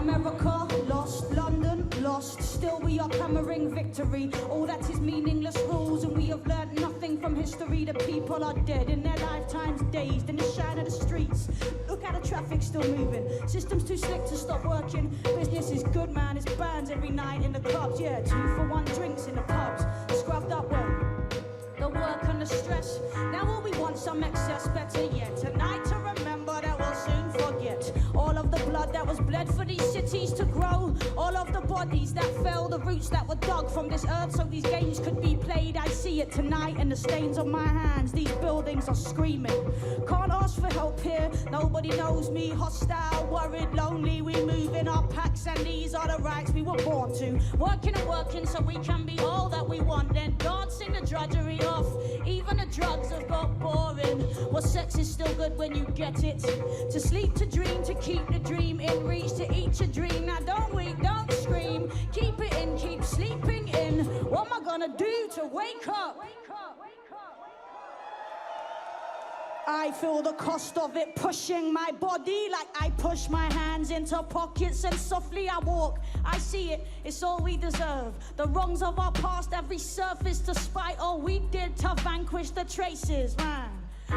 America, lost. London, lost. Still we are clamoring victory. All that is meaningless rules, and we have learnt nothing from history. The people are dead in their lifetimes, dazed in the shine of the streets. Look how the traffic's still moving. System's too slick to stop working. Business is good, man. It's bands every night in the clubs. Yeah, 2-for-1 drinks in the pubs. Scrubbed up well. The work and the stress. Now all we want some excess, better yet. Tonight to remember that we'll soon forget. All of the blood that was bled for these cities to grow. All of the bodies that fell, the roots that were dug from this earth so these games could be played. I see it tonight in the stains on my hands. These buildings are screaming. Can't ask for help here. Nobody knows me. Hostile, worried, lonely. We move in our packs and these are the rights we were born to. Working and working so we can be all that we want. Then dancing the drudgery off. Even the drugs have got boring. Well, sex is still good when you get it. To sleep, to dream, to keep the dream in reach, to eat your dream. Now don't weep, don't scream. Keep it in, keep sleeping in. What am I gonna do to wake up? I feel the cost of it pushing my body like I push my hands into pockets and softly I walk. I see it, it's all we deserve. The wrongs of our past have resurfaced despite all we did to vanquish the traces, man.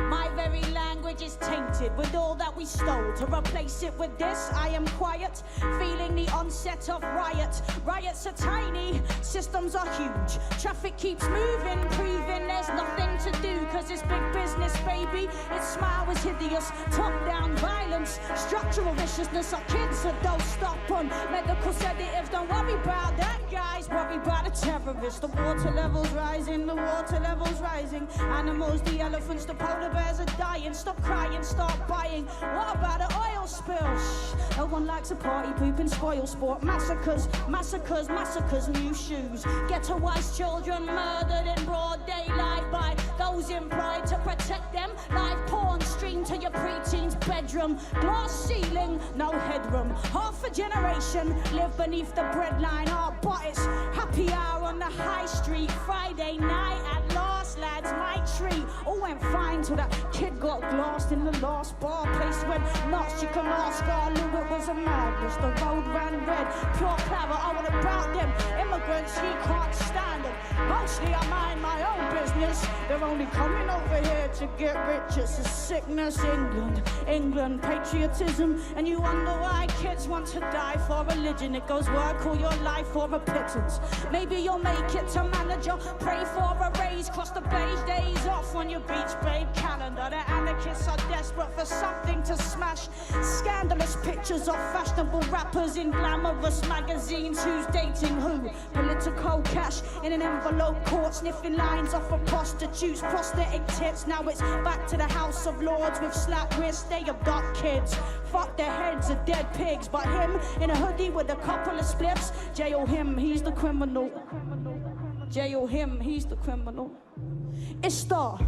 My very language is tainted with all that we stole. To replace it with this, I am quiet, feeling the onset of riot. Riots are tiny, systems are huge. Traffic keeps moving, proving there's nothing to do. Cause it's big business, baby. Its smile was hideous. Top-down violence, structural viciousness. Our kids that don't stop on medical sedatives. Don't worry about that, guys. Worry about the terrorists. The water level's rising, the water level's rising. Animals, the elephants, the polar bears are dying. Stop crying, start buying. What about the oil spill? Shh. No one likes a party poop and spoil sport. Massacres, massacres, massacres, new shoes. Ghettoized children murdered in broad daylight by those employed to protect them. Live porn streamed to your preteen's bedroom. Glass ceiling, no headroom. Half a generation live beneath the breadline. Oh, but it's happy hour on the high street. Friday night at last, lads, my treat. All went fine till that kid got glassed in the last bar. Place went nuts, you can ask. I knew it was a madness. The road ran red, pure claret. Oh, what about them immigrants? He can't stand them. Mostly I mind my own business. They're only coming over here to get rich. It's a sickness. England, England, patriotism. And you wonder why kids want to die for religion. It goes work all your life for a pittance. Maybe you'll make it to manager. Pray for a raise, cross the beige days off on your beach babe calendar. The anarchists are desperate for something to smash. Scandalous pictures of fashionable rappers in glamorous magazines. Who's dating who? Political cash in an envelope court. Sniffing lines off of prostitutes, prosthetic tits. Now it's back to the House of Lords with slap wrists. They abduct kids. Fuck their heads are dead pigs. But him in a hoodie with a couple of spliffs. Jail him, he's the criminal. Jail him, he's the criminal. It's the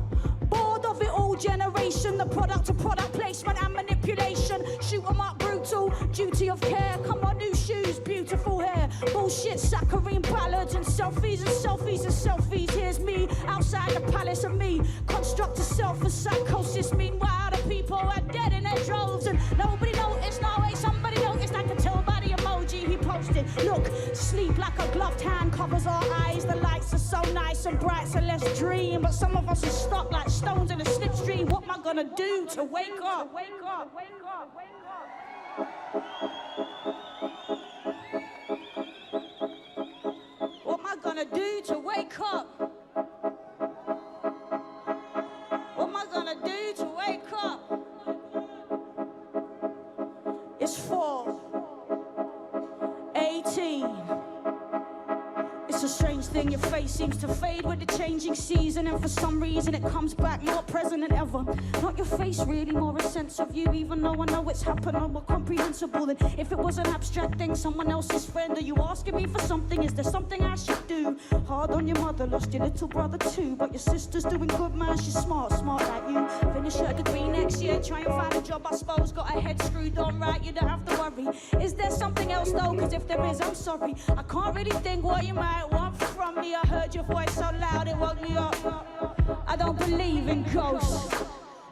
bored of it all generation. The product of product placement and manipulation. Shoot 'em up brutal, duty of care. Come on, new shoes, beautiful hair. Bullshit, saccharine ballads and selfies and selfies and selfies. Here's me outside the palace of me. Construct a self for psychosis. Meanwhile, the people are dead in their droves. And nobody noticed, no way, somebody noticed. I can tell by the emoji he posted. Look, sleep like a gloved hand covers our eyes. The lights are so nice and bright, so let's dream. But some of us are stuck like stones in a slipstream. What am I gonna do to wake up? Wake up, wake up, wake up. What am I gonna do to wake up? What am I gonna do to wake up? It's 4:18. It's a strange thing, your face seems to fade with the changing season. And for some reason it comes back more present than ever. Not your face really, more a sense of you. Even though I know it's happening, more comprehensible than if it was an abstract thing. Someone else's friend, are you asking me for something? Is there something I should do? Hard on your mother, lost your little brother too. But your sister's doing good, man, she's smart, smart like you. Finish her degree next year, try and find a job, I suppose. Got her head screwed on right, you don't have to worry. Is there something else though? Cause if there is, I'm sorry. I can't really think what you might want from me. I heard your voice so loud it woke me up. I don't believe in ghosts.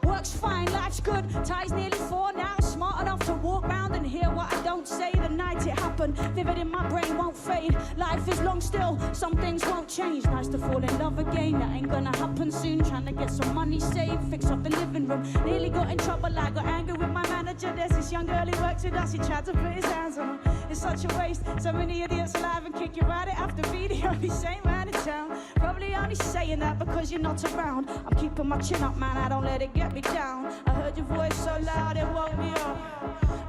Works fine, life's good. Tie's nearly 4 now. Smart enough to walk round and hear what I don't say. The night let it happen. Vivid in my brain, won't fade. Life is long still, some things won't change. Nice to fall in love again, that ain't gonna happen soon. Trying to get some money saved, fix up the living room. Nearly got in trouble, I got angry with my manager. There's this young girl who works with us, he tried to put his hands on her. It's such a waste, so many idiots alive and kick you out it after be the only sane man in town. Probably only saying that because you're not around. I'm keeping my chin up, man, I don't let it get me down. I heard your voice so loud it woke me up.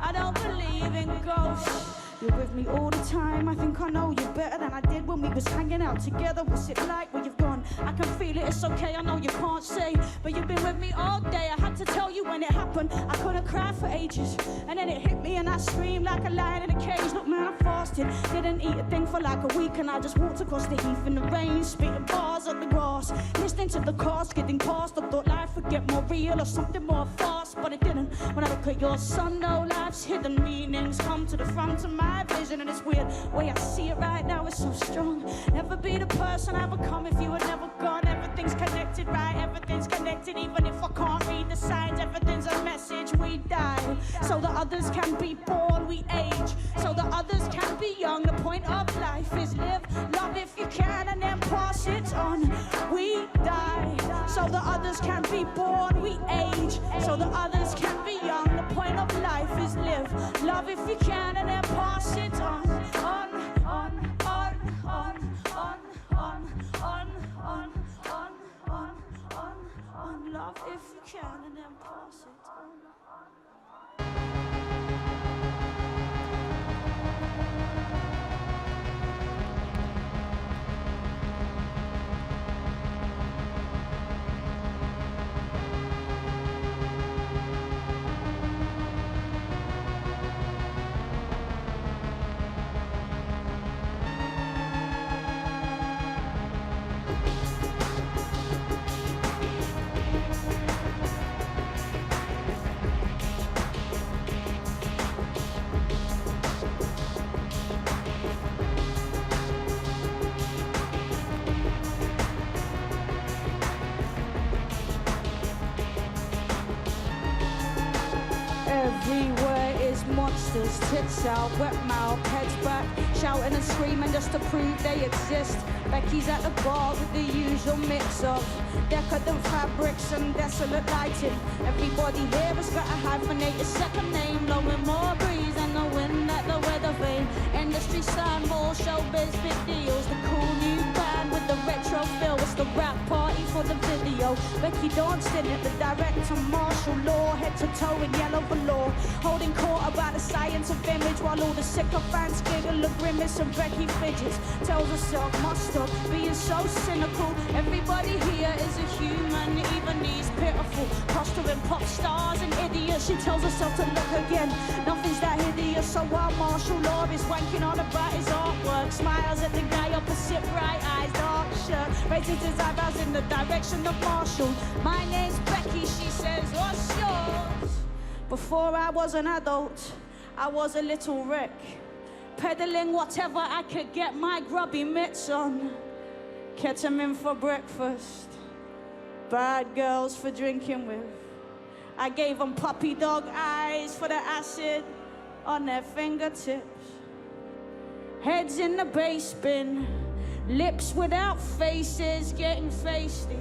I don't believe in ghosts. You're with me all the time, I think I know you better than I did when we was hanging out together. What's it like when you've gone? I can feel it, it's okay, I know you can't say, but you've been with me all day. I had to tell you when it happened, I couldn't cry for ages. And then it hit me and I screamed like a lion in a cage. Look man, I fasted, didn't eat a thing for like a week. And I just walked across the heath in the rain, spitting bars at the grass, listening to the cars skidding past. I thought life would get more real or something more fast, but it didn't. When I look at your son, no, life's hidden meanings come to the front of my vision. And it's weird, way I see it right now, it's so strong. Never be the person I become if you were never gone. Everything's connected, right? Everything's connected, even if I can't read the signs. Everything's a message. We die so that others can be born. We age so that others can be young. The point of life is live, love if you can, and then pass it on. We die so that others can be born. We age so that others can be young. The point of life is live, love if you can, and then pass it on. Love if you can, and then pass it on. Everywhere is monsters, tits out, wet mouth, heads back, shouting and screaming just to prove they exist. Becky's at the bar with the usual mix of decadent fabrics and desolate lighting. Everybody here has got a hyphenated second name, blowing more breeze than the wind at the weather vane. Industry signboard, showbiz videos, the cool new band with the retro feel. It's the rap party for the video. Becky danced in it, the director martial law, head to toe in yellow velour, holding court about the science of image while all the sycophants giggle, a grimace and Becky fidgets. Tells herself, must stop being so cynical. Everybody here is a human, even these pitiful posturing pop stars and idiots. She tells herself to look again, nothing's that hideous. So while martial law is wanking on about his artwork, smiles at the guy opposite, bright eyes, dark shirt, raises his eyebrows in the direction of Marshall. My name's Becky, she says, what's yours? Before I was an adult, I was a little wreck, peddling whatever I could get my grubby mitts on. Ketamine for breakfast, bad girls for drinking with. I gave them puppy dog eyes for the acid on their fingertips. Heads in the bass bin, lips without faces, getting feisty.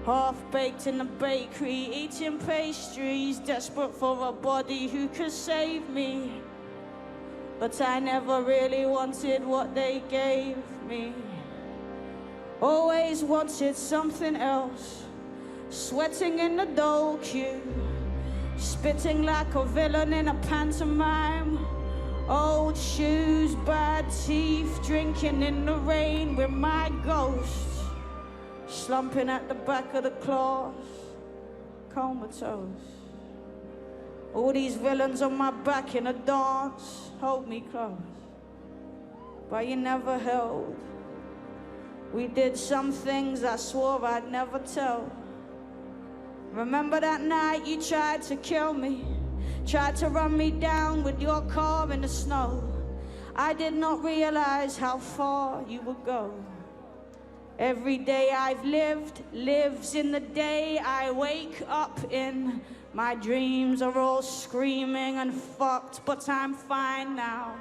Half-baked in the bakery, eating pastries, desperate for a body who could save me. But I never really wanted what they gave me. Always wanted something else. Sweating in the dole queue, spitting like a villain in a pantomime. Old shoes, bad teeth, drinking in the rain with my ghost. Slumping at the back of the class, comatose. All these villains on my back in a dance, hold me close. But you never held. We did some things I swore I'd never tell. Remember that night you tried to kill me, tried to run me down with your car in the snow. I did not realize how far you would go. Every day I've lived lives in the day I wake up in. My dreams are all screaming and fucked, but I'm fine now.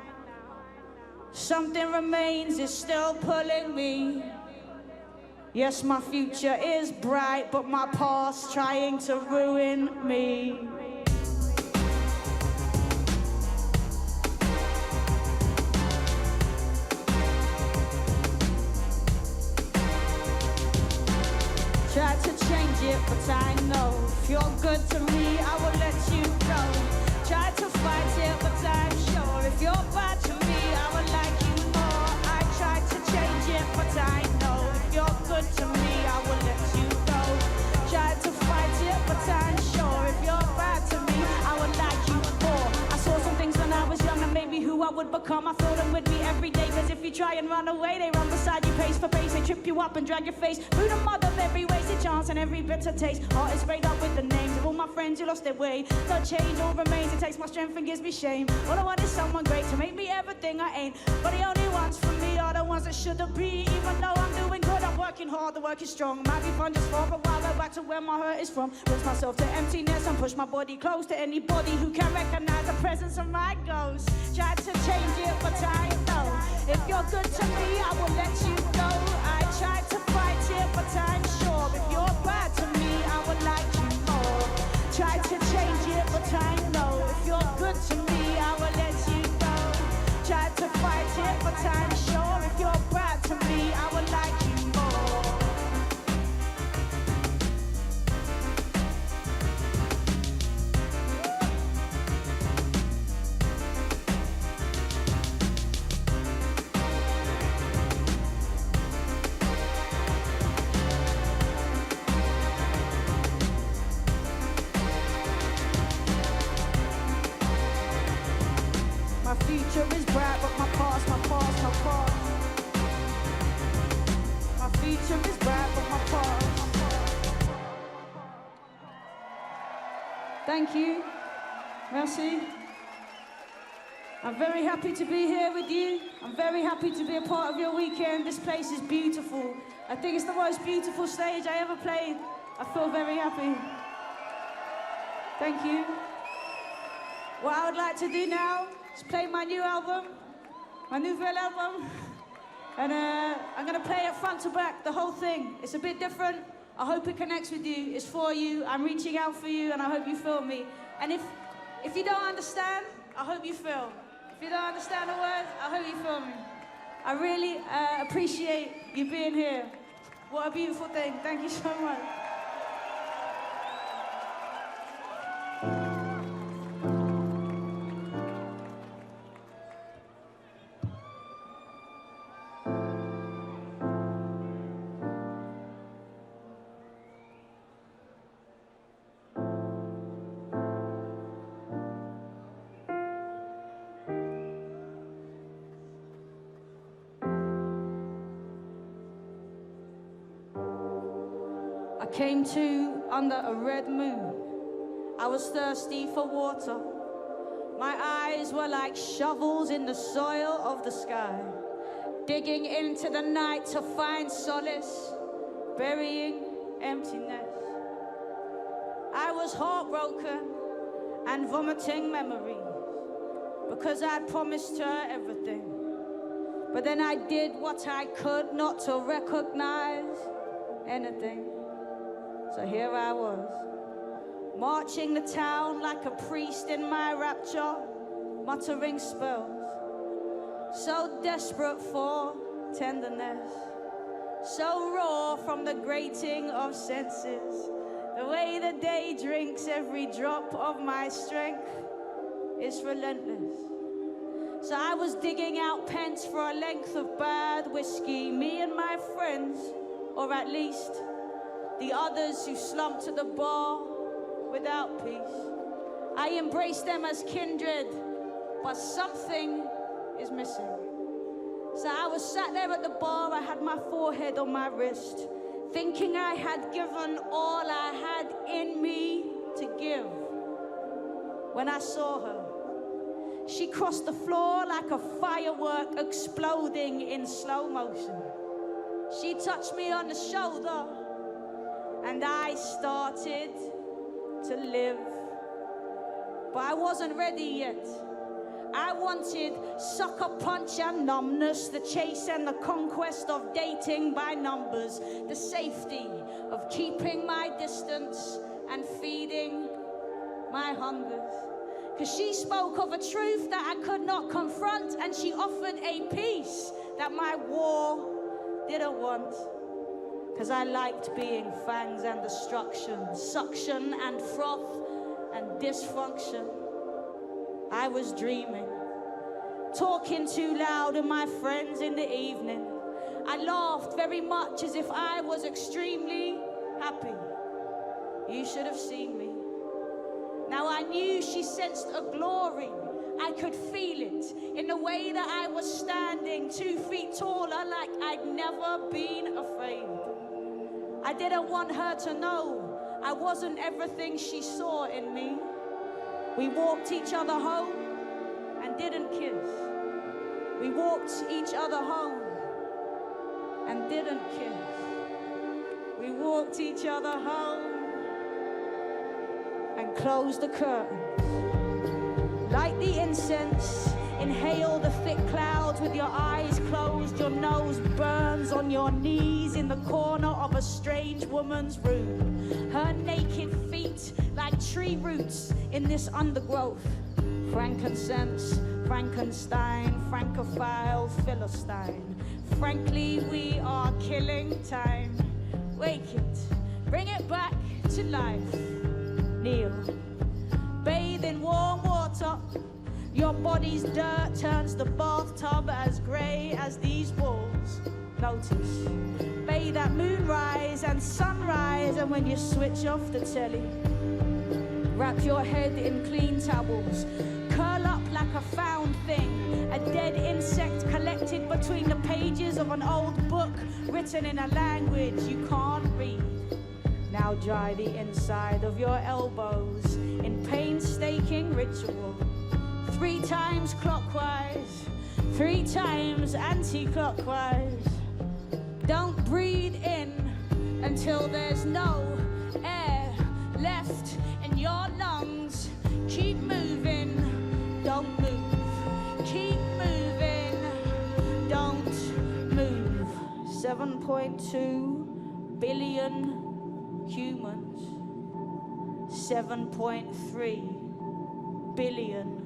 Something remains, is still pulling me. Yes, my future is bright, but my past trying to ruin me. Try to change it, but I know if you're good to me, I will let you go. Try to fight it, but I'm sure if you're bad to me, I will like you more. I try to change it, but I know if you're good to me, I will let you go. Try to fight it, but I'm sure if you're bad to me, I will like you more. I saw some things when I was young and maybe who I would become. I feel them with me every day, cause if you try and run away, they run beside you pace for pace. They trip you up and drag your face through the mud of every wasted chance and every bitter taste. Heart is sprayed up with the names of all my friends who lost their way. No change, all remains, it takes my strength and gives me shame. All I want is someone great to make me everything I ain't. But the only ones for me are the ones that shouldn't be. Even though I'm doing good, I'm working hard, the work is strong. Might be fun just for a while, go back to where my hurt is from. Rinse myself to emptiness and push my body close to anybody who can recognize the presence of my ghost. Try to change it, but I know if you're good to me, I will let you go. I try to fight it, but I'm sure if you're bad to me, I would like you more. Try to change it, but I know if you're good to me, I will let you go. Try to fight it, but I'm sure if you're bad to me, I would like you more. My future is bright, but my past. My future is bright, but my past. Thank you. Merci. I'm very happy to be here with you. I'm very happy to be a part of your weekend. This place is beautiful. I think it's the most beautiful stage I ever played. I feel very happy. Thank you. What I would like to do now is play my new album, my nouvelle album, and I'm gonna play it front to back, the whole thing. It's a bit different. I hope it connects with you. It's for you. I'm reaching out for you, and I hope you feel me. And if you don't understand, I hope you feel. If you don't understand the words, I hope you feel me. I really appreciate you being here. What a beautiful thing. Thank you so much. Came to under a red moon. I was thirsty for water. My eyes were like shovels in the soil of the sky, digging into the night to find solace, burying emptiness. I was heartbroken and vomiting memories because I'd promised her everything. But then I did what I could not to recognize anything. So here I was, marching the town like a priest in my rapture, muttering spells, so desperate for tenderness, so raw from the grating of senses. The way the day drinks every drop of my strength is relentless. So I was digging out pence for a length of bad whiskey, me and my friends, or at least the others who slumped to the bar without peace. I embraced them as kindred, but something is missing. So I was sat there at the bar, I had my forehead on my wrist, thinking I had given all I had in me to give. When I saw her, she crossed the floor like a firework exploding in slow motion. She touched me on the shoulder, and I started to live. But I wasn't ready yet. I wanted sucker punch and numbness, the chase and the conquest of dating by numbers, the safety of keeping my distance and feeding my hungers. Cause she spoke of a truth that I could not confront, and she offered a peace that my war didn't want. Cause I liked being fangs and destruction, suction and froth and dysfunction. I was dreaming, talking too loud with my friends in the evening. I laughed very much as if I was extremely happy. You should have seen me. Now I knew she sensed a glory. I could feel it in the way that I was standing 2 feet taller, like I'd never been afraid. I didn't want her to know I wasn't everything she saw in me. We walked each other home and didn't kiss. We walked each other home and didn't kiss. We walked each other home and closed the curtain. Light the incense, inhale the thick clouds with your eyes closed. Your nose burns on your knees in the corner of a strange woman's room. Her naked feet like tree roots in this undergrowth. Frankincense, Frankenstein, Francophile, Philistine. Frankly, we are killing time. Wake it, bring it back to life. Kneel, bathe in warm water. Your body's dirt turns the bathtub as grey as these walls. Notice, bathe at moonrise and sunrise, and when you switch off the telly, wrap your head in clean towels. Curl up like a found thing, a dead insect collected between the pages of an old book written in a language you can't read. Now dry the inside of your elbows in painstaking ritual. 3 times clockwise, 3 times anti-clockwise. Don't breathe in until there's no air left in your lungs. Keep moving, don't move. Keep moving, don't move. 7.2 billion humans, 7.3 billion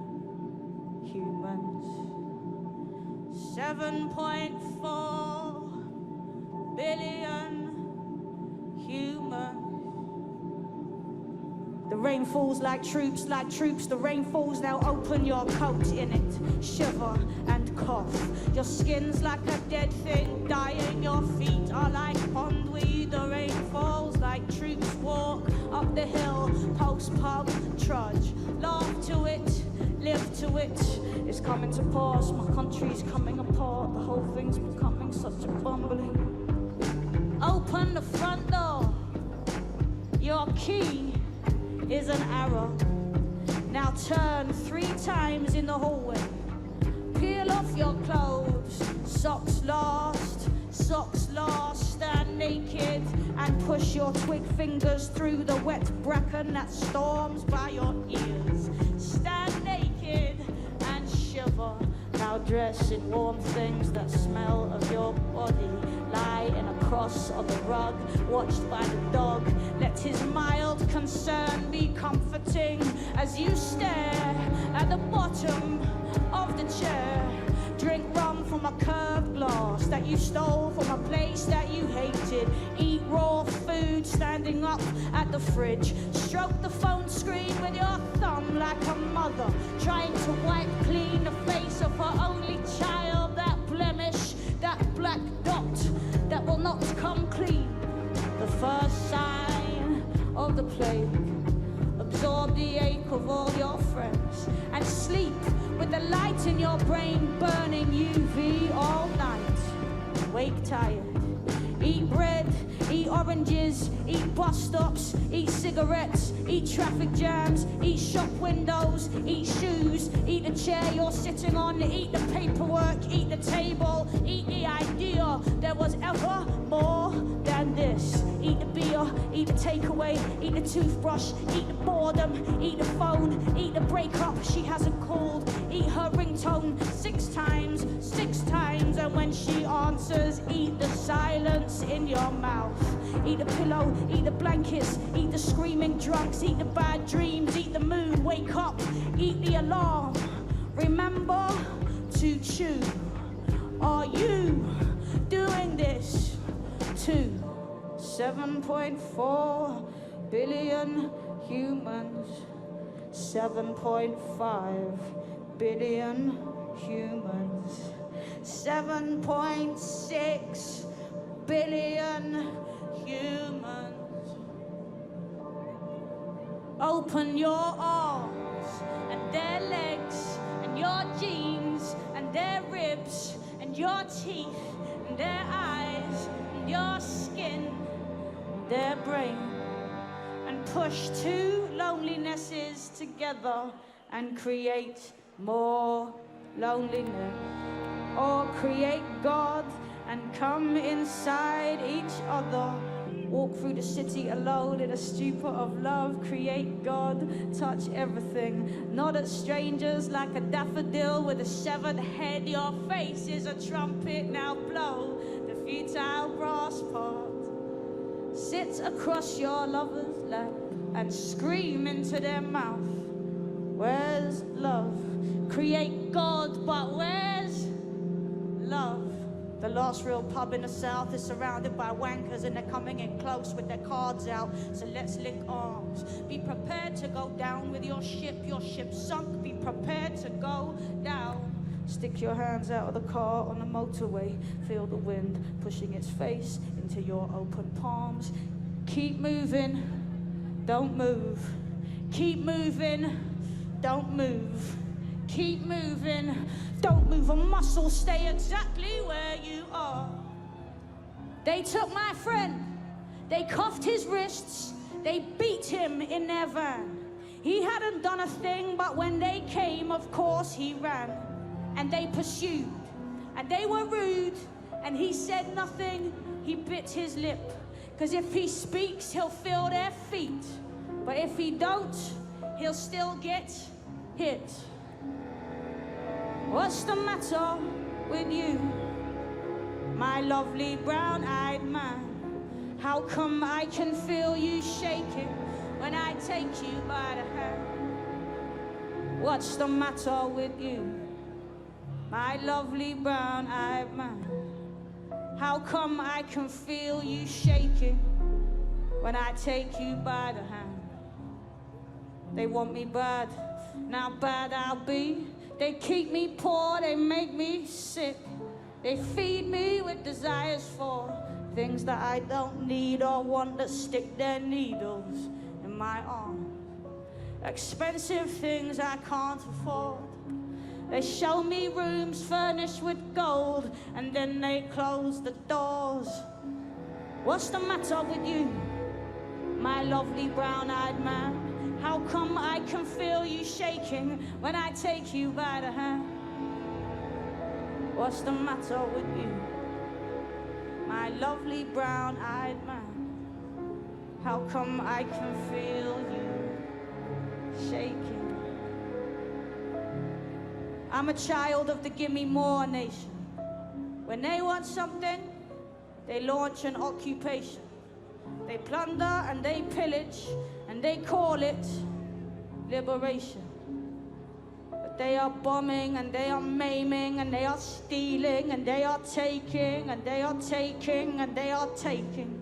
humans, 7.4 billion humans. The rain falls like troops, the rain falls. Now open your coat in it, shiver and cough. Your skin's like a dead thing dying, your feet are like pondweed. The rain falls like troops walk up the hill, post-pub trudge. Laugh to it, live to it. It's coming to pass, my country's coming apart. The whole thing's becoming such a bumbling. Open the front door, your key is an arrow. Now turn 3 times in the hallway. Peel off your clothes, socks last, stand naked and push your twig fingers through the wet bracken that storms by your ears. Stand naked and shiver. Now dress in warm things that smell of your body. Lie in a cross on the rug, watched by the dog. Let his mild concern be comforting as you stare at the bottom of the chair. Drink rum from a curved glass that you stole from a place that you hated. Eat raw food standing up at the fridge. Stroke the phone screen with your thumb like a mother trying to wipe clean the face of her only child. That blemish, that black dot that will not come clean. The first sign of the plague. Absorb the ache of all your friends and sleep with the light in your brain burning UV all night. Wake tired. Eat bread, eat oranges, eat bus stops, eat cigarettes, eat traffic jams, eat shop windows, eat shoes, eat the chair you're sitting on, eat the paperwork, eat the table, eat the idea there was ever more than this. Eat the beer, eat eat the takeaway, eat the toothbrush, eat the boredom, eat the phone, eat the breakup she hasn't called, eat her ringtone 6 times, 6 times, and when she answers, eat the silence in your mouth. Eat the pillow, eat the blankets, eat the screaming drunks, eat the bad dreams, eat the moon, wake up, eat the alarm. Remember to chew. Are you doing this too? 7.4 billion humans, 7.5 billion humans, 7.6 billion humans. Open your arms and their legs and your jeans and their ribs and your teeth and their eyes and your skin, their brain, and push 2 lonelinesses together and create more loneliness. Or create God and come inside each other. Walk through the city alone in a stupor of love. Create God, touch everything. Nod at strangers like a daffodil with a severed head. Your face is a trumpet, now blow the futile brass part. Sit across your lover's lap and scream into their mouth. Where's love? Create God, but where's love? The last real pub in the south is surrounded by wankers and they're coming in close with their cards out. So let's link arms. Be prepared to go down with your ship sunk. Be prepared to go down. Stick your hands out of the car on the motorway. Feel the wind pushing its face into your open palms. Keep moving, don't move. Keep moving, don't move. Keep moving, don't move a muscle, stay exactly where you are. They took my friend, they cuffed his wrists, they beat him in their van. He hadn't done a thing, but when they came, of course he ran. And they pursued, and they were rude, and he said nothing, he bit his lip. 'Cause if he speaks, he'll feel their feet. But if he don't, he'll still get hit. What's the matter with you, my lovely brown-eyed man? How come I can feel you shaking when I take you by the hand? What's the matter with you, my lovely brown-eyed man? How come I can feel you shaking when I take you by the hand? They want me bad, now bad I'll be. They keep me poor, they make me sick. They feed me with desires for things that I don't need or want, that stick their needles in my arm. Expensive things I can't afford. They show me rooms furnished with gold and then they close the doors. What's the matter with you, my lovely brown-eyed man? How come I can feel you shaking when I take you by the hand? What's the matter with you, my lovely brown-eyed man? How come I can feel you shaking? I'm a child of the Gimme More nation. When they want something, they launch an occupation. They plunder and they pillage and they call it liberation. But they are bombing and they are maiming and they are stealing and they are taking and they are taking and they are taking.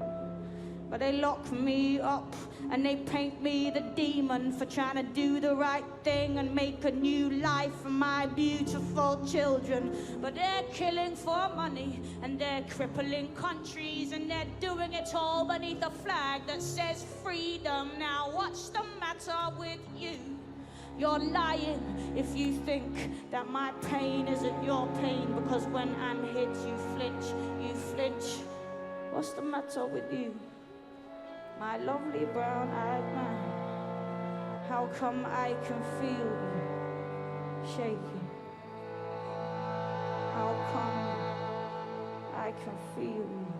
But they lock me up and they paint me the demon for trying to do the right thing and make a new life for my beautiful children. But they're killing for money and they're crippling countries and they're doing it all beneath a flag that says freedom. Now what's the matter with you? You're lying if you think that my pain isn't your pain, because when I'm hit you flinch, you flinch. What's the matter with you, my lovely brown-eyed man? How come I can feel you shaking? How come I can feel you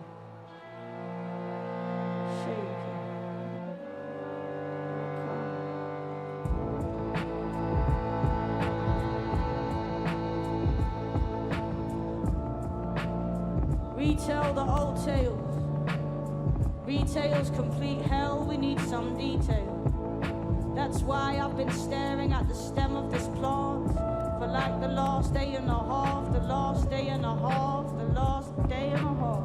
shaking? Retell the old tales. Retail's complete hell, we need some detail. That's why I've been staring at the stem of this plant for like the last day and a half, the last day and a half, the last day and a half.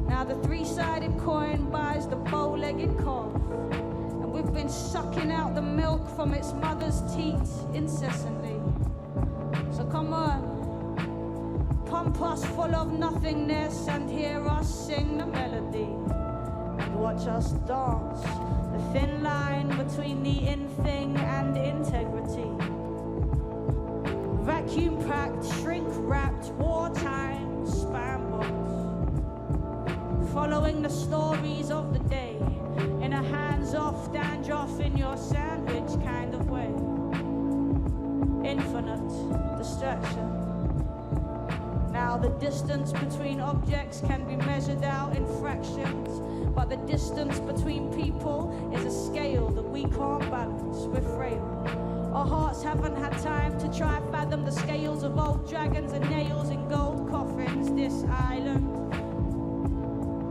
Now the three-sided coin buys the bow-legged calf, and we've been sucking out the milk from its mother's teat incessantly. So come on, pump us full of nothingness and hear us sing the melody, and watch us dance the thin line between the in-thing and integrity. Vacuum-packed, shrink-wrapped, wartime spam box, following the stories of the day in a hands-off, dandruff in your sandwich kind of way. Infinite distraction. Now the distance between objects can be measured out in fractions, but the distance between people is a scale that we can't balance, we're frail. Our hearts haven't had time to try fathom the scales of old dragons and nails in gold coffins. This island,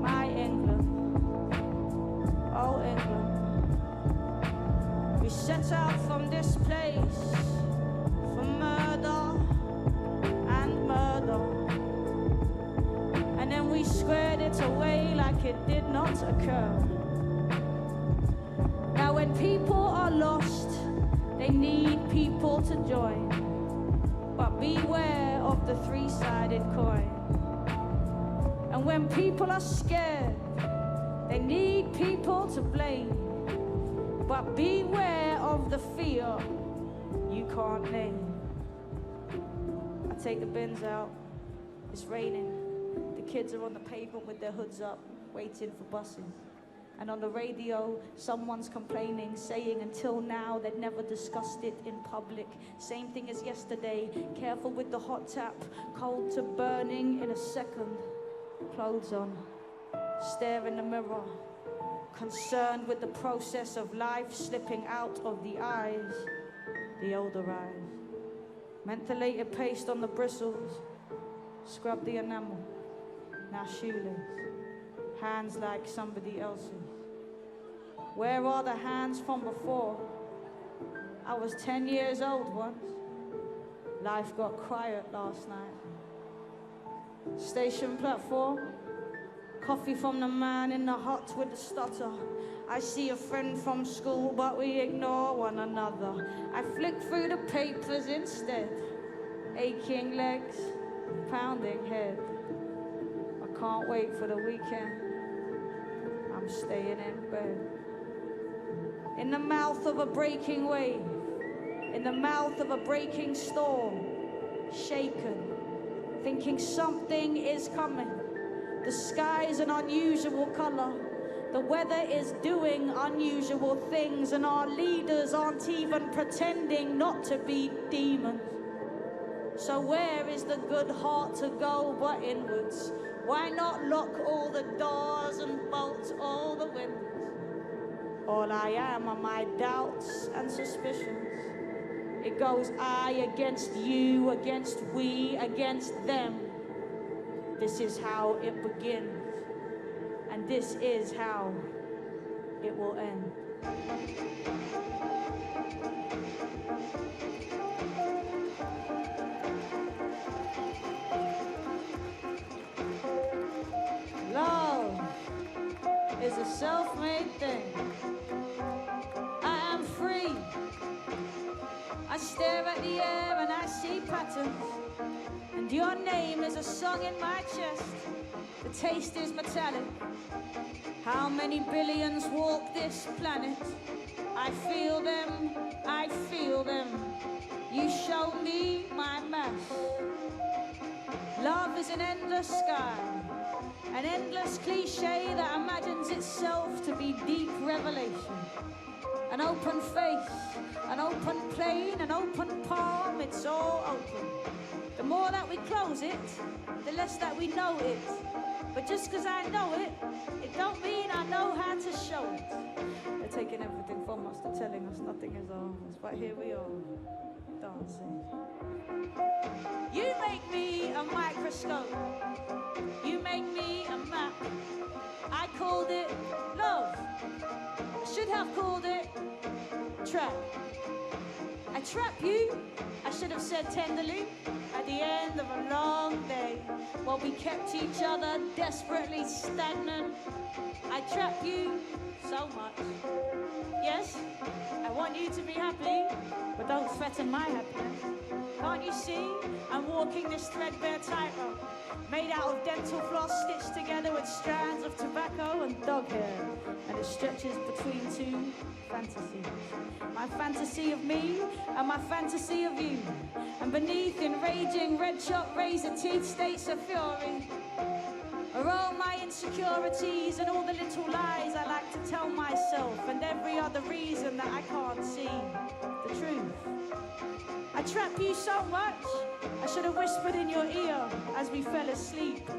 my England, oh England. We set out from this place for murder and murder, and then we squared it away like it did not occur. Now when people are lost, they need people to join, but beware of the three-sided coin. And when people are scared, they need people to blame, but beware of the fear you can't name. I take the bins out, it's raining, the kids are on the pavement with their hoods up, waiting for buses. And on the radio, someone's complaining, saying until now they'd never discussed it in public. Same thing as yesterday, careful with the hot tap, cold to burning in a second. Clothes on, stare in the mirror, concerned with the process of life slipping out of the eyes, the older eyes. Mentholated paste on the bristles, scrub the enamel, now shoeless. Hands like somebody else's. Where are the hands from before? I was 10 years old once. Life got quiet last night. Station platform, coffee from the man in the hut with the stutter. I see a friend from school, but we ignore one another. I flick through the papers instead. Aching legs, pounding head. I can't wait for the weekend. I'm staying in bed. In the mouth of a breaking wave, in the mouth of a breaking storm, shaken, thinking something is coming. The sky's an unusual color. The weather is doing unusual things, and our leaders aren't even pretending not to be demons. So where is the good heart to go but inwards? Why not lock all the doors and bolt all the windows? All I am are my doubts and suspicions. It goes I against you, against we, against them. This is how it begins, and this is how it will end. Love is a self-made thing. I am free. I stare at the air and I see patterns. And your name is a song in my chest. The taste is metallic. How many billions walk this planet? I feel them, I feel them. You show me my mass. Love is an endless sky. An endless cliche that imagines itself to be deep revelation. An open face, an open plane, an open palm, it's all open. The more that we close it, the less that we know it. But just because I know it, it don't mean I know how to show it. They're taking everything from us, they're telling us nothing is ours. But here we are, dancing. You make me a microscope. called it Trap. I trap you, I should have said tenderly, at the end of a long day, while we kept each other desperately stagnant. I trap you so much. Yes, I want you to be happy, but don't threaten my happiness. Can't you see? I'm walking this threadbare tightrope, made out of dental floss stitched together with strands of tobacco and dog hair, and it stretches between two fantasies. My fantasy of me and my fantasy of you, and beneath in raging red-shot razor teeth states of fury are all my insecurities and all the little lies I like to tell myself, and every other reason that I can't see the truth. I trap you so much, I should have whispered in your ear as we fell asleep.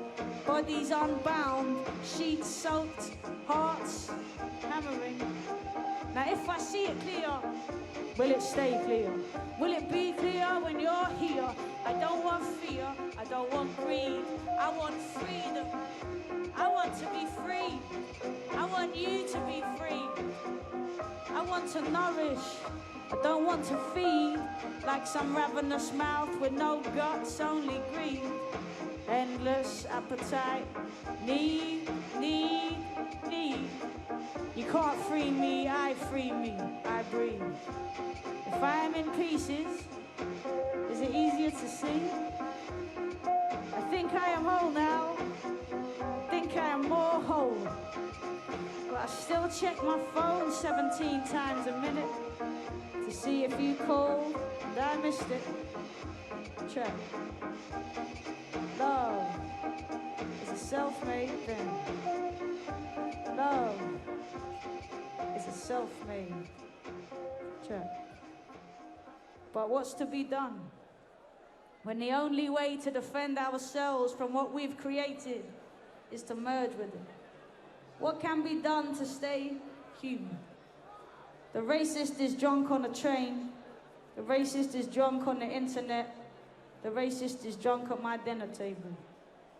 Bodies unbound, sheets soaked, hearts hammering. Now if I see it clear, will it stay clear? Will it be clear when you're here? I don't want fear, I don't want greed, I want freedom. I want to be free, I want you to be free. I want to nourish, I don't want to feed like some ravenous mouth with no guts, only greed. Endless appetite, need. You can't free me, I free me, I breathe. If I am in pieces, is it easier to see? I think I am whole now, I think I am more whole. But I still check my phone 17 times a minute to see if you called and I missed it. Check. Love is a self-made thing. Love is a self-made check. But what's to be done when the only way to defend ourselves from what we've created is to merge with it? What can be done to stay human? The racist is drunk on a train. The racist is drunk on the internet. The racist is drunk at my dinner table.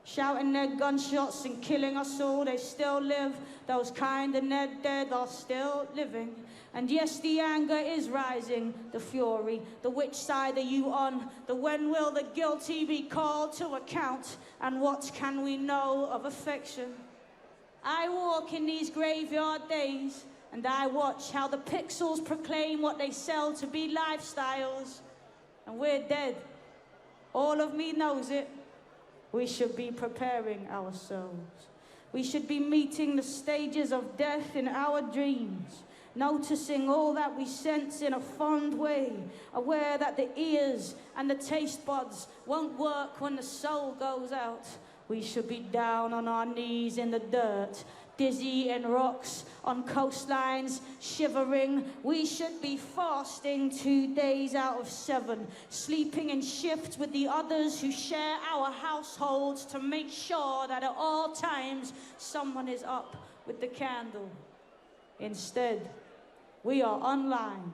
Shouting their gunshots and killing us all, they still live. Those kind and they're dead are still living. And yes, the anger is rising, the fury. The which side are you on? The when will the guilty be called to account? And what can we know of affection? I walk in these graveyard days, and I watch how the pixels proclaim what they sell to be lifestyles. And we're dead. All of me knows it. We should be preparing ourselves. We should be meeting the stages of death in our dreams, noticing all that we sense in a fond way, aware that the ears and the taste buds won't work when the soul goes out. We should be down on our knees in the dirt, dizzy in rocks, on coastlines, shivering. We should be fasting 2 days out of 7, sleeping in shifts with the others who share our households to make sure that at all times someone is up with the candle. Instead, we are online,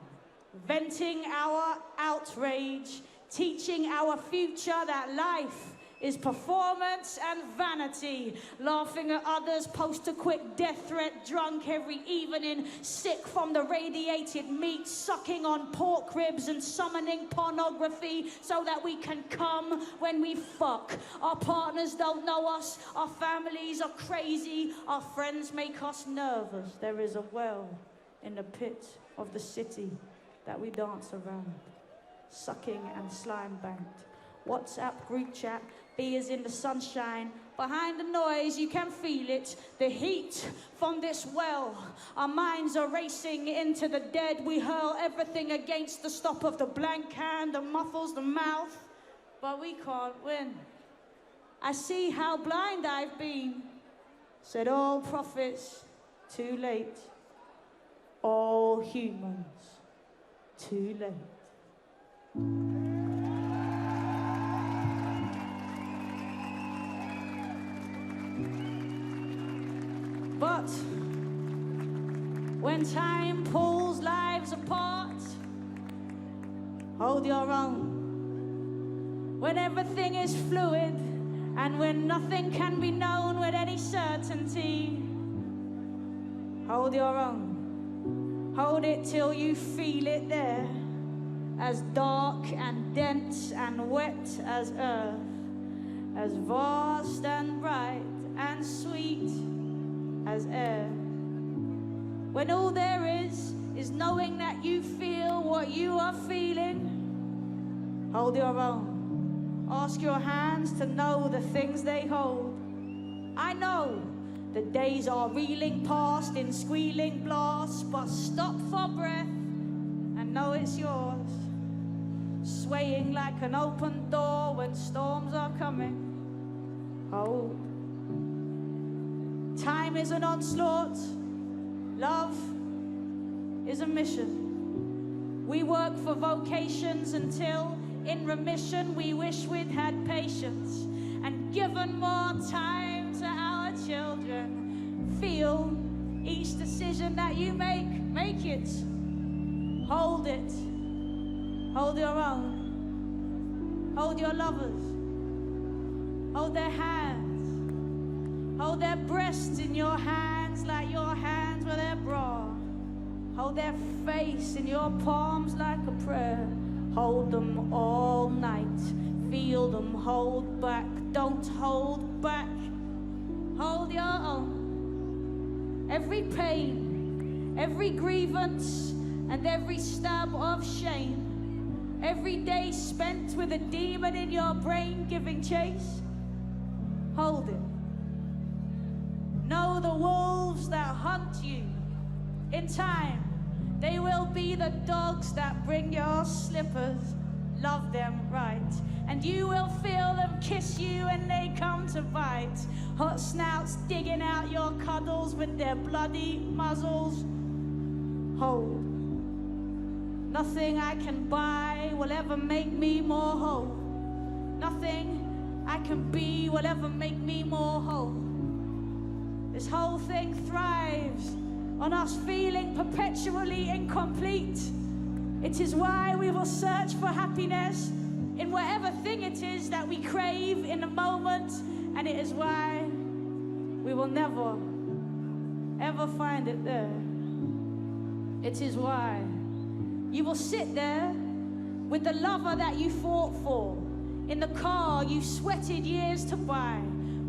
venting our outrage, teaching our future that life is performance and vanity, laughing at others, post a quick death threat, drunk every evening, sick from the radiated meat, sucking on pork ribs and summoning pornography so that we can come when we fuck. Our partners don't know us, our families are crazy, our friends make us nervous. There is a well in the pit of the city that we dance around, sucking and slime banked. WhatsApp group chat, beers in the sunshine. Behind the noise, you can feel it, the heat from this well. Our minds are racing into the dead. We hurl everything against the stop of the blank hand that muffles the mouth, but we can't win. I see how blind I've been, said all prophets, too late. All humans, too late. But when time pulls lives apart, hold your own. When everything is fluid and when nothing can be known with any certainty, hold your own. Hold it till you feel it there, as dark and dense and wet as earth, as vast and bright and sweet as air. When all there is knowing that you feel what you are feeling, hold your own. Ask your hands to know the things they hold. I know the days are reeling past in squealing blasts, but stop for breath and know it's yours. Swaying like an open door when storms are coming. Hold. Time is an onslaught. Love is a mission. We work for vocations until, in remission, we wish we'd had patience and given more time to our children. Feel each decision that you make it. Hold it. Hold your own. Hold your lovers. Hold their hands. Hold their breasts in your hands like your hands were their bra. Hold their face in your palms like a prayer. Hold them all night. Feel them hold back. Don't hold back. Hold your own. Every pain, every grievance, and every stab of shame. Every day spent with a demon in your brain giving chase. Hold it. Know the wolves that hunt you. In time, they will be the dogs that bring your slippers. Love them right, and you will feel them kiss you when they come to bite. Hot snouts digging out your cuddles with their bloody muzzles. Hold. Nothing I can buy will ever make me more whole. Nothing I can be will ever make me more whole. This whole thing thrives on us feeling perpetually incomplete. It is why we will search for happiness in whatever thing it is that we crave in the moment, and it is why we will never, ever find it there. It is why you will sit there with the lover that you fought for, in the car you sweated years to buy,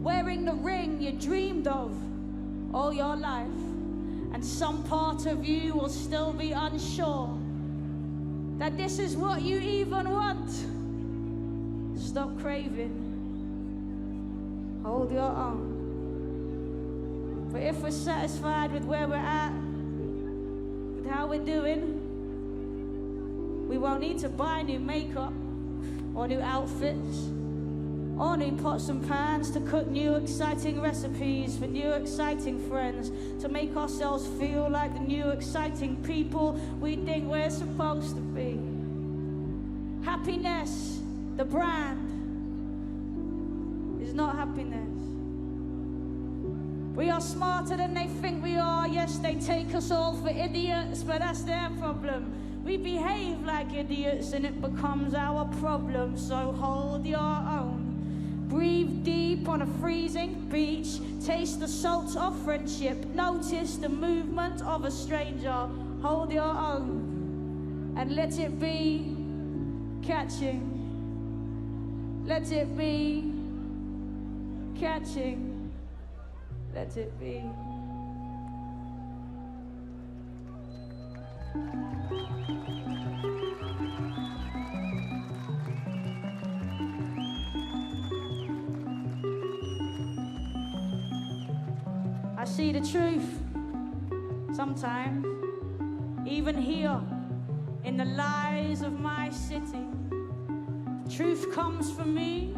wearing the ring you dreamed of all your life, and some part of you will still be unsure that this is what you even want. Stop craving. Hold your own. But if we're satisfied with where we're at, with how we're doing, we won't need to buy new makeup or new outfits or new pots and pans to cook new exciting recipes for new exciting friends, to make ourselves feel like the new exciting people we think we're supposed to be. Happiness, the brand, is not happiness. We are smarter than they think we are. Yes, they take us all for idiots, but that's their problem. We behave like idiots and it becomes our problem. So hold your own. Breathe deep on a freezing beach. Taste the salt of friendship. Notice the movement of a stranger. Hold your own and let it be catching. Let it be catching. Let it be. I see the truth sometimes, even here in the lies of my city. The truth comes for me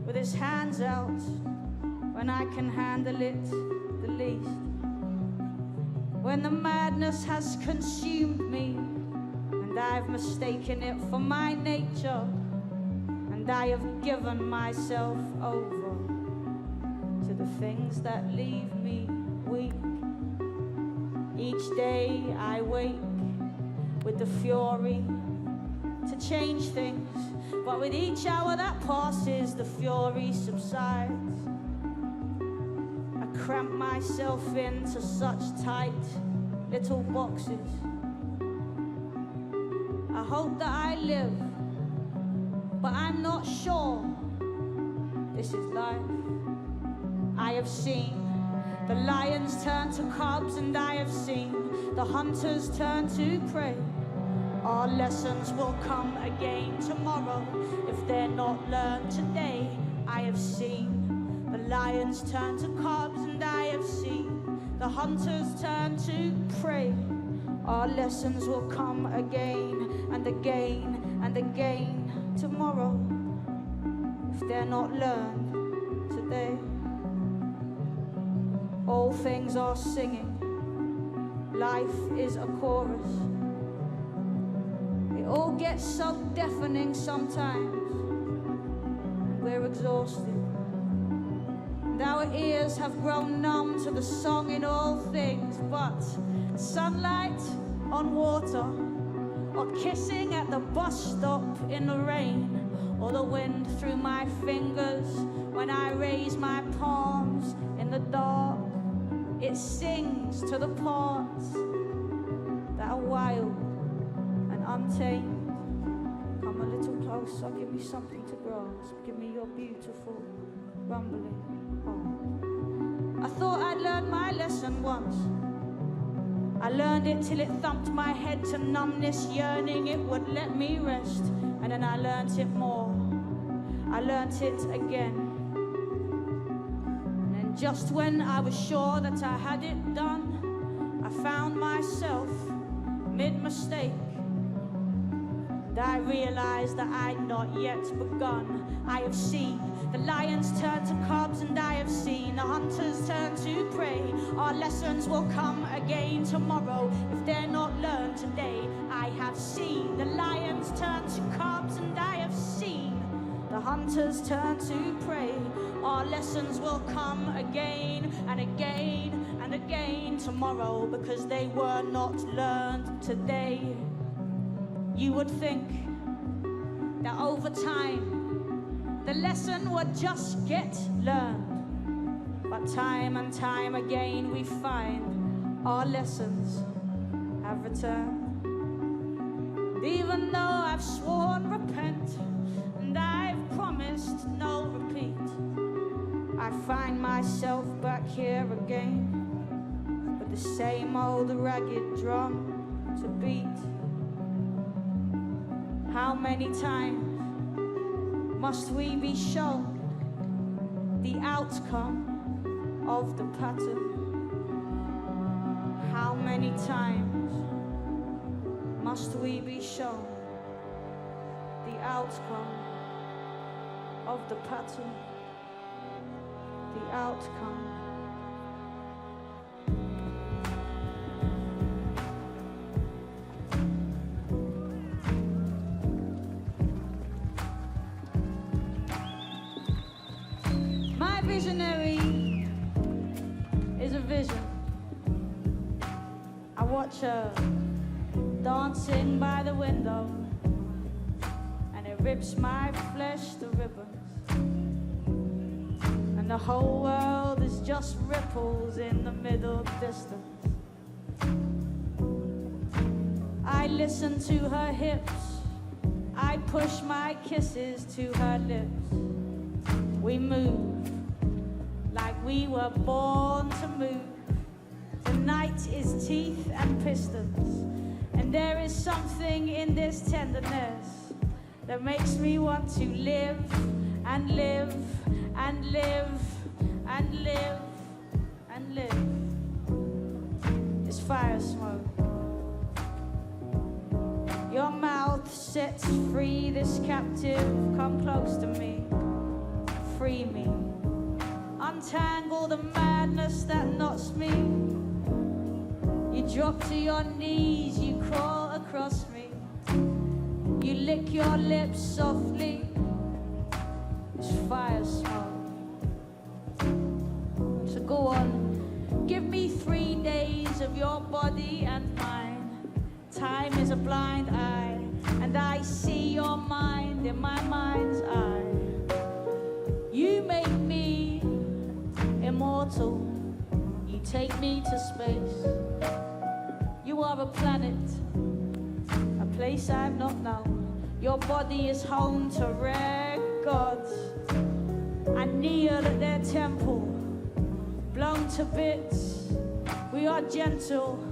with its hands out when I can handle it the least. When the madness has consumed me and I've mistaken it for my nature, and I have given myself over to the things that leave me weak. Each day I wake with the fury to change things, but with each hour that passes, the fury subsides. I cramp myself into such tight little boxes. I hope that I live, but I'm not sure this is life. I have seen the lions turn to cubs, and I have seen the hunters turn to prey. Our lessons will come again tomorrow if they're not learned today. I have seen the lions turn to cubs, and I have seen the hunters turn to prey. Our lessons will come again and again and again tomorrow if they're not learned today. All things are singing, life is a chorus. It all gets so deafening sometimes, we're exhausted. And our ears have grown numb to the song in all things, but sunlight on water, or kissing at the bus stop in the rain, or the wind through my fingers when I raise my palms in the dark. It sings to the parts that are wild and untamed. Come a little closer, give me something to grasp. Give me your beautiful, rumbling heart. I thought I'd learned my lesson once. I learned it till it thumped my head to numbness, yearning it would let me rest. And then I learnt it more. I learnt it again. And then just when I was sure that I had it done, I found myself mid-mistake. And I realized that I'd not yet begun. I have seen the lions turn to cubs, and I have seen the hunters turn to prey. Our lessons will come again tomorrow if they're not learned today. I have seen the lions turn to cubs, and I have seen the hunters turn to prey. Our lessons will come again and again and again tomorrow because they were not learned today. You would think that over time the lesson would just get learned, but time and time again we find our lessons have returned. And even though I've sworn repent and I've promised no repeat, I find myself back here again with the same old ragged drum to beat. How many times must we be shown the outcome of the pattern? How many times must we be shown the outcome of the pattern? The outcome. Visionary is a vision. I watch her dancing by the window, and it rips my flesh to ribbons, and the whole world is just ripples in the middle distance. I listen to her hips, I push my kisses to her lips. We move like we were born to move. The night is teeth and pistons, and there is something in this tenderness that makes me want to live and live and live and live and live. It's fire smoke. Your mouth sets free this captive. Come close to me, free me. Untangle the madness that knots me. You drop to your knees, you crawl across me. You lick your lips softly. It's fire smoke. So go on, give me 3 days of your body and mine. Time is a blind eye, and I see your mind in my mind's eye. You make me immortal, you take me to space. You are a planet, a place I've not known. Your body is home to rare gods. I kneel at their temple, blown to bits. We are gentle,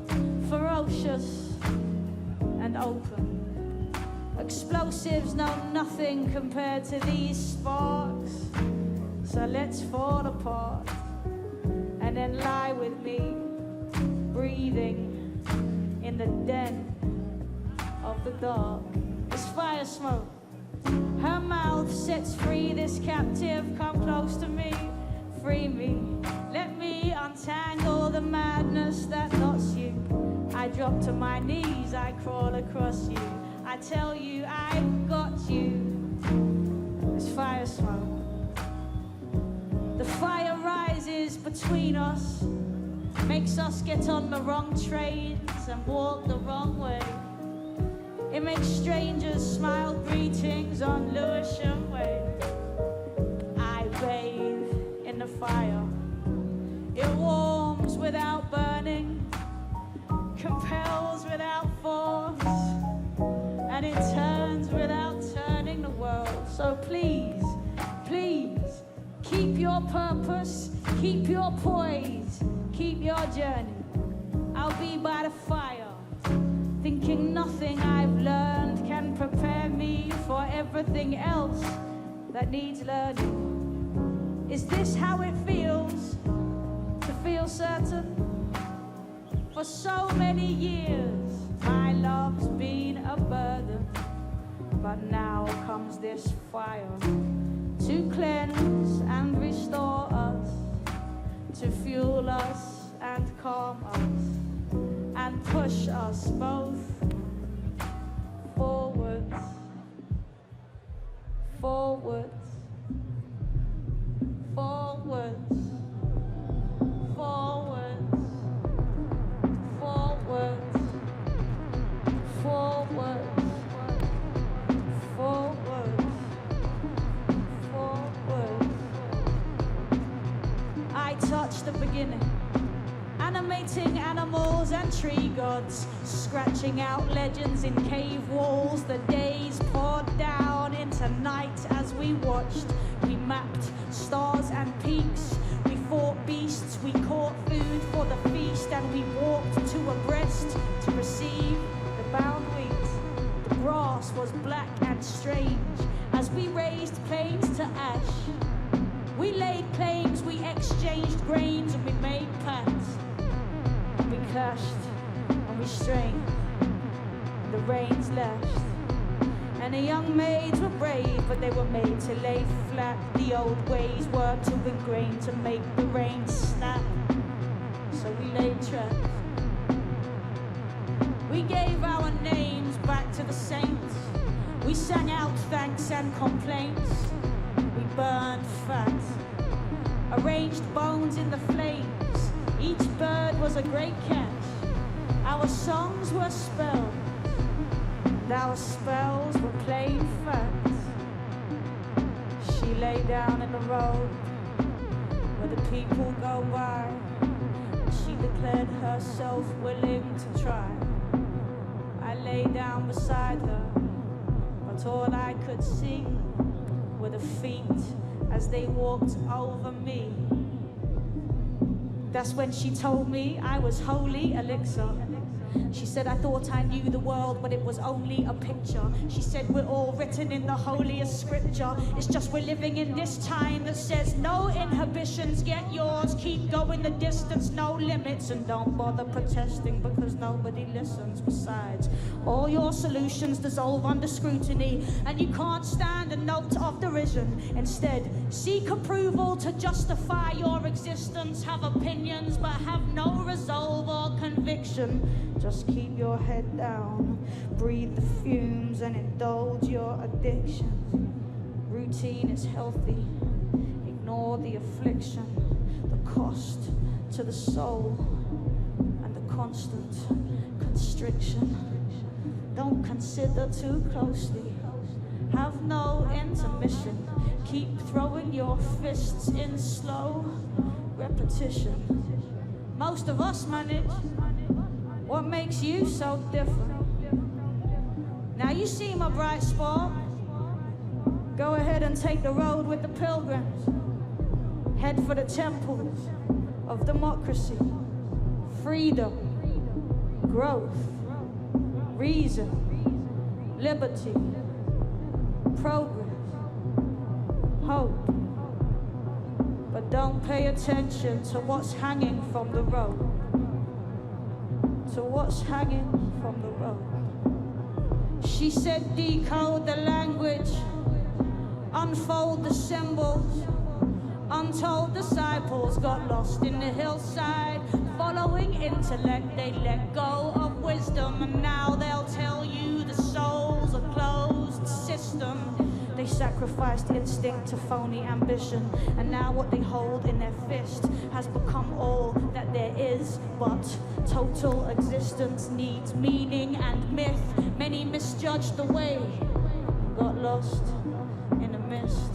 ferocious, and open. Explosives know nothing compared to these sparks. So let's fall apart and then lie with me, breathing in the den of the dark. It's fire smoke. Her mouth sets free this captive. Come close to me, free me. Let me untangle the madness that knots you. I drop to my knees, I crawl across you. I tell you I've got you. It's fire smoke. The fire rises between us, makes us get on the wrong trains and walk the wrong way. It makes strangers smile greetings on Lewisham Way. I bathe in the fire. It warms without burning, compels without force, and it turns without turning the world. So please, please, keep your purpose, keep your poise, keep your journey. I'll be by the fire, thinking nothing I've learned can prepare me for everything else that needs learning. Is this how it feels to feel certain? For so many years, my love's been a burden, but now comes this fire to cleanse and restore us, to fuel us and calm us, and push us both forwards, forwards, forwards, forwards, forwards, forwards, forwards, forwards. I touch the beginning, animating animals and tree gods, scratching out legends in cave walls. The days poured down into night as we watched. We mapped stars and peaks. We fought beasts. We caught food for the feast, and we walked to abreast to receive the bound wheat. The grass was black and strange as we raised plains to ash. We laid claims, we exchanged grains, and we made plans. We clashed and we strained, the rains lashed. And the young maids were brave, but they were made to lay flat. The old ways were too ingrained to make the rain snap. So we laid traps. We gave our names back to the saints. We sang out thanks and complaints. We burned fat, arranged bones in the flames. Each bird was a great catch. Our songs were spells, and our spells were plain facts. She lay down in the road where the people go by, and she declared herself willing to try. I lay down beside her, but all I could see were the feet as they walked over me. That's when she told me I was holy elixir. She said I thought I knew the world, but it was only a picture. She said we're all written in the holiest scripture. It's just we're living in this time that says no inhibitions, get yours, keep going the distance, no limits, and don't bother protesting because nobody listens. Besides, all your solutions dissolve under scrutiny, and you can't stand a note of derision. Instead, seek approval to justify your existence. Have opinions, but have no resolve or conviction. Just keep your head down, breathe the fumes and indulge your addictions. Routine is healthy, ignore the affliction, the cost to the soul, and the constant constriction. Don't consider too closely, have no intermission. Keep throwing your fists in slow repetition. Most of us manage, What makes you so different? Now you see my bright spot. Go ahead and take the road with the pilgrims. Head for the temples of democracy, freedom, growth, reason, liberty, progress, hope. But don't pay attention to what's hanging from the road. To what's hanging from the road. She said decode the language, unfold the symbols. Untold disciples got lost in the hillside. Following intellect, they let go of wisdom. And now they'll tell you the soul's a closed system. They sacrificed instinct to phony ambition. And now what they hold in their fist has become all that there is. But total existence needs meaning and myth. Many misjudged the way, got lost in the mist.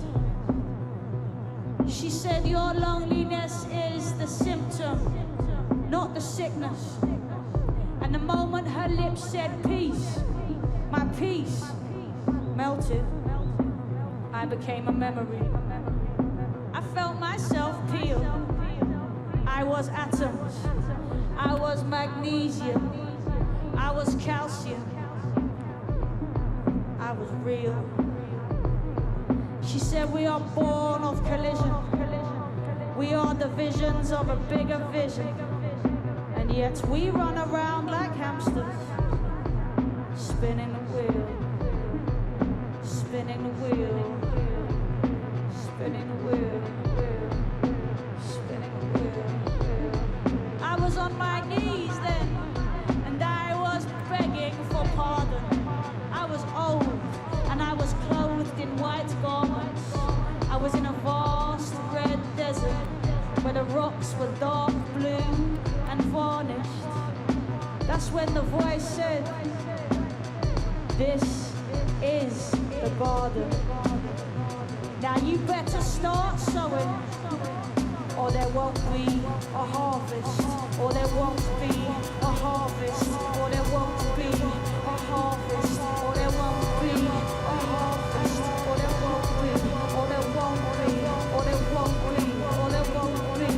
She said your loneliness is the symptom, not the sickness. And the moment her lips said peace, my peace melted. I became a memory. I felt myself peel. I was atoms. I was magnesium. I was calcium. I was real. She said we are born of collision. We are the visions of a bigger vision. And yet we run around like hamsters, spinning the wheel, spinning the wheel, spinning the wheel, spinning the wheel. I was on my knees then, and I was begging for pardon. I was old, and I was clothed in white garments. I was in a vast red desert, where the rocks were dark blue and varnished. That's when the voice said, this is the garden. Now you better start sowing, or there won't be a harvest, or there won't be a harvest, or there won't be a harvest, or there won't be a harvest, or there won't be, or there won't be, or there won't be, or there won't be.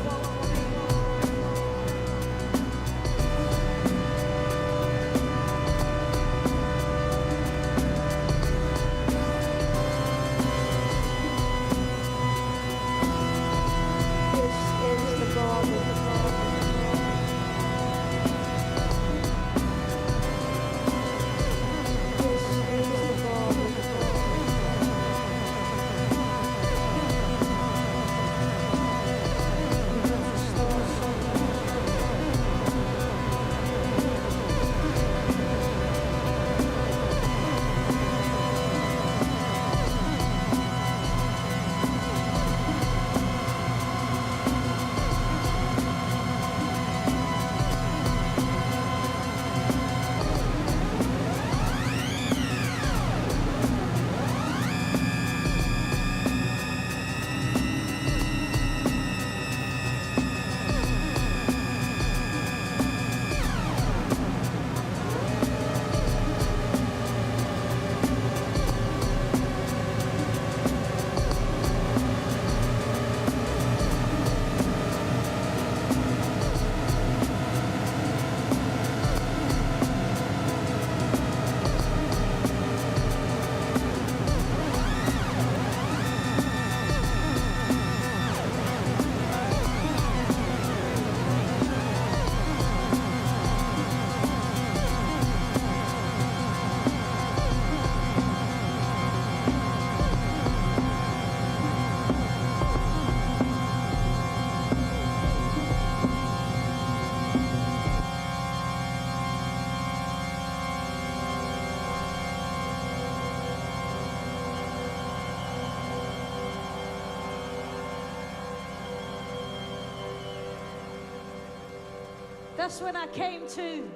That's when I came to.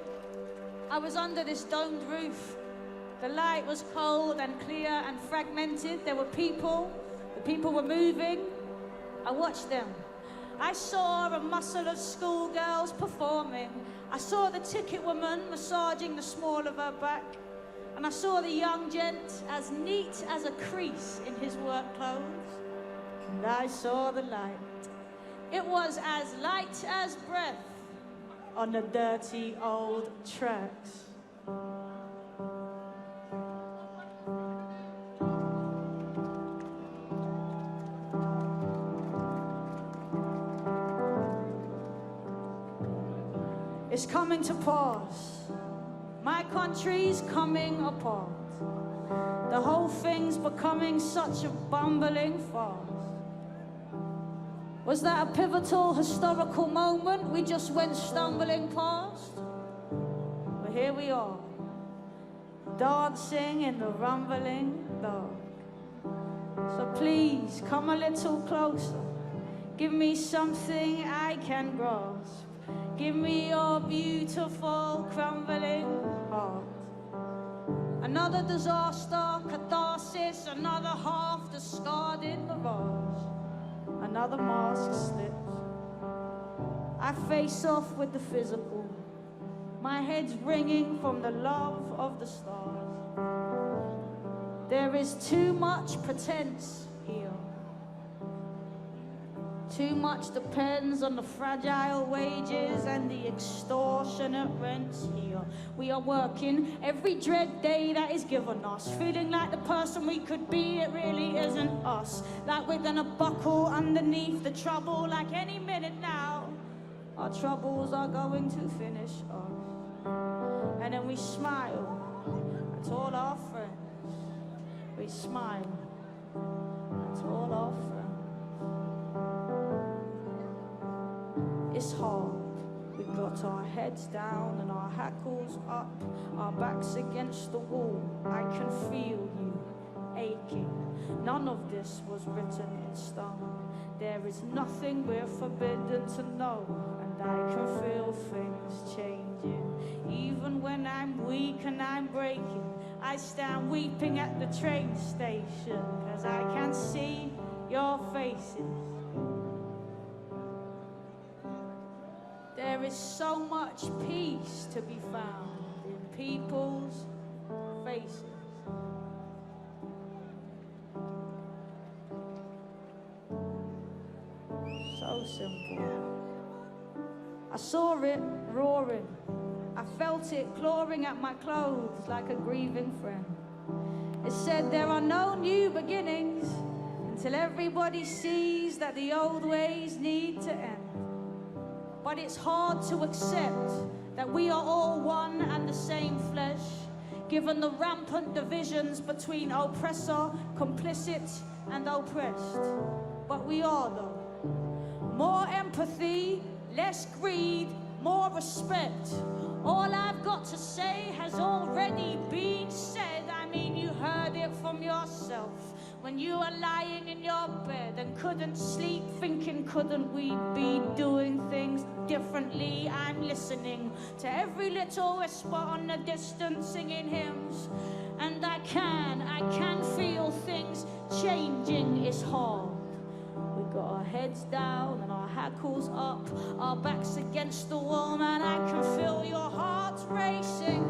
I was under this domed roof. The light was cold and clear and fragmented. There were people. The people were moving. I watched them. I saw a muscle of schoolgirls performing. I saw the ticket woman massaging the small of her back, and I saw the young gent as neat as a crease in his work clothes. And I saw the light. It was as light as breath on the dirty old tracks. It's coming to pass. My country's coming apart. The whole thing's becoming such a bumbling farce. Was that a pivotal historical moment we just went stumbling past? But here we are, dancing in the rumbling dark. So please come a little closer. Give me something I can grasp. Give me your beautiful crumbling heart. Another disaster, catharsis, another half discarded mirage. Another mask slips. I face off with the physical. My head's ringing from the love of the stars. There is too much pretense here. Too much depends on the fragile wages and the extortionate rents here. We are working every dread day that is given us, feeling like the person we could be, it really isn't us. Like we're gonna buckle underneath the trouble, like any minute now, our troubles are going to finish us. And then we smile at all our friends. We smile at all our friends. It's hard. We've got our heads down and our hackles up, our backs against the wall. I can feel you aching. None of this was written in stone. There is nothing we're forbidden to know, and I can feel things changing. Even when I'm weak and I'm breaking, I stand weeping at the train station, 'cause I can see your faces. There is so much peace to be found in people's faces. So simple. I saw it roaring. I felt it clawing at my clothes like a grieving friend. It said there are no new beginnings until everybody sees that the old ways need to end. But it's hard to accept that we are all one and the same flesh, given the rampant divisions between oppressor, complicit, and oppressed. But we are, though. More empathy, less greed, more respect. All I've got to say has already been said. I mean, you heard it from yourself. When you were lying in your bed and couldn't sleep, thinking, couldn't we be doing things differently? I'm listening to every little whisper on the distance, singing hymns. And I can feel things changing. It's hard. We got our heads down and our hackles up, our backs against the wall, man, I can feel your heart racing.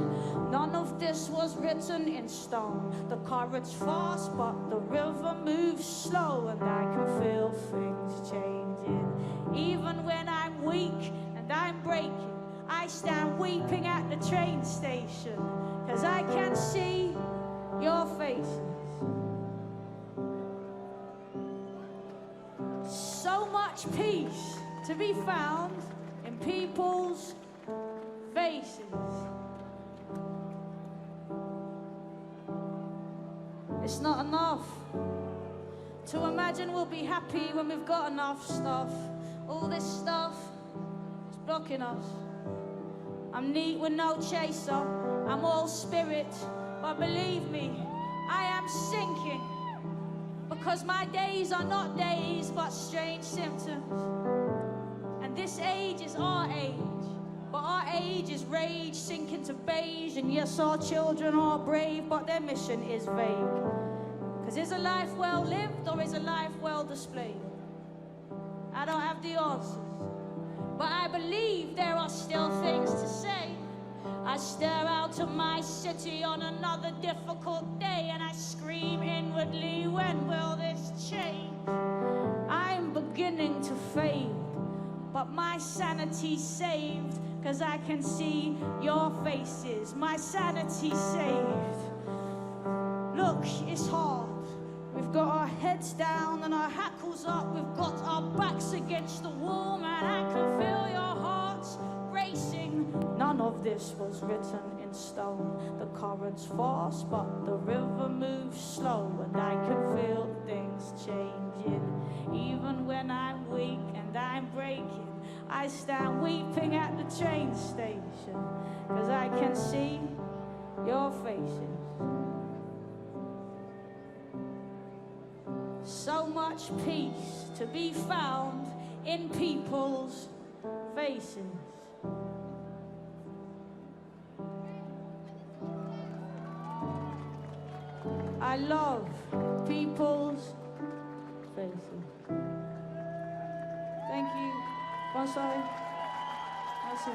None of this was written in stone. The current's fast, but the river moves slow, and I can feel things changing. Even when I'm weak and I'm breaking, I stand weeping at the train station, 'cause I can see your faces. So much peace to be found in people's faces. It's not enough to imagine we'll be happy when we've got enough stuff. All this stuff is blocking us. I'm neat with no chaser, I'm all spirit, but believe me, I am sinking. Because my days are not days, but strange symptoms. And this age is our age, but our age is rage sinking to beige. And yes, our children are brave, but their mission is vague. Because is a life well lived, or is a life well displayed? I don't have the answers, but I believe there are still things to say. I stare out to my city on another difficult day, and I scream inwardly, when will this change? I'm beginning to fade, but my sanity's saved, 'cause I can see your faces, my sanity's saved. Look, it's hard. We've got our heads down and our hackles up. We've got our backs against the wall, man. I can feel your hearts racing. None of this was written in stone. The current's fast, but the river moves slow, and I can feel things changing. Even when I'm weak and I'm breaking, I stand weeping at the train station, 'cause I can see your faces. So much peace to be found in people's faces. I love people's faces. Thank you. Bonsoir. Merci.